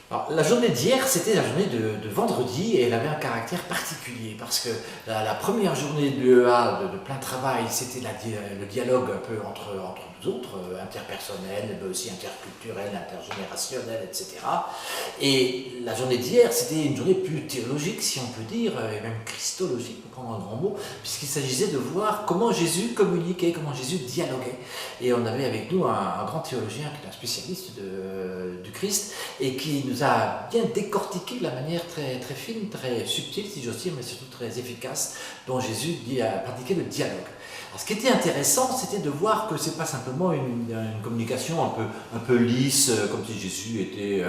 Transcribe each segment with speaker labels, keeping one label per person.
Speaker 1: Alors, la journée d'hier, c'était la journée de vendredi et elle avait un caractère particulier parce que la première journée de l'EA, de plein travail, c'était le dialogue un peu entre nous autres, interpersonnel, mais aussi interculturel, intergénérationnel, etc. Et la journée d'hier, c'était une journée plus théologique, si on peut dire, et même christologique, pour prendre un grand mot, puisqu'il s'agissait de voir comment Jésus communiquait, comment Jésus dialoguait. Et on avait avec nous un grand théologien qui est un spécialiste du Christ et qui nous a bien décortiqué la manière très, très fine, très subtile, si j'ose dire, mais surtout très efficace, dont Jésus pratiquait le dialogue. Alors, ce qui était intéressant, c'était de voir que ce n'est pas simplement une communication un peu lisse, comme si Jésus était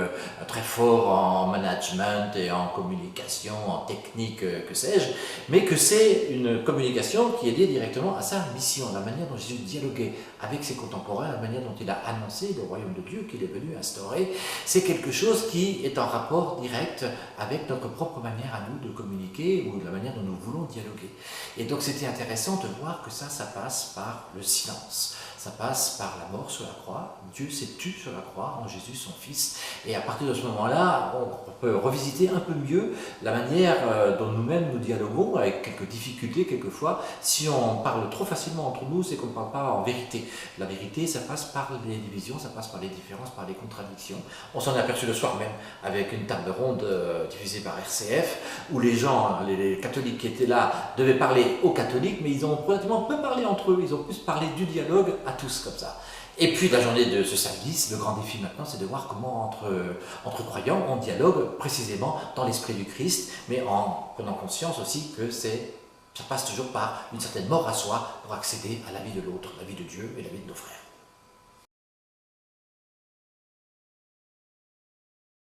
Speaker 1: très fort en management et en communication, en technique, que sais-je, mais que c'est une communication qui est liée directement à sa mission, la manière dont Jésus dialoguait avec ses contemporains, la manière dont il a annoncé le royaume de Dieu qu'il est venu instaurer. C'est quelque chose qui est en rapport direct avec notre propre manière à nous de communiquer ou de la manière dont nous voulons dialoguer. Et donc c'était intéressant de voir que ça passe par le silence. Ça passe par la mort sur la croix. Dieu s'est tu sur la croix en Jésus, son Fils. Et à partir de ce moment-là, on peut revisiter un peu mieux la manière dont nous-mêmes nous dialoguons, avec quelques difficultés quelquefois. Si on parle trop facilement entre nous, c'est qu'on ne parle pas en vérité. La vérité, ça passe par les divisions, ça passe par les différences, par les contradictions. On s'en est aperçu le soir même avec une table ronde diffusée par RCF, où les gens, les catholiques qui étaient là, devaient parler aux catholiques, mais ils ont relativement peu parlé entre eux. Ils ont plus parlé du dialogue à tous comme ça. Et puis la journée de ce samedi, le grand défi maintenant, c'est de voir comment entre croyants on dialogue précisément dans l'esprit du Christ, mais en prenant conscience aussi que ça passe toujours par une certaine mort à soi pour accéder à la vie de l'autre, la vie de Dieu et la vie de nos frères.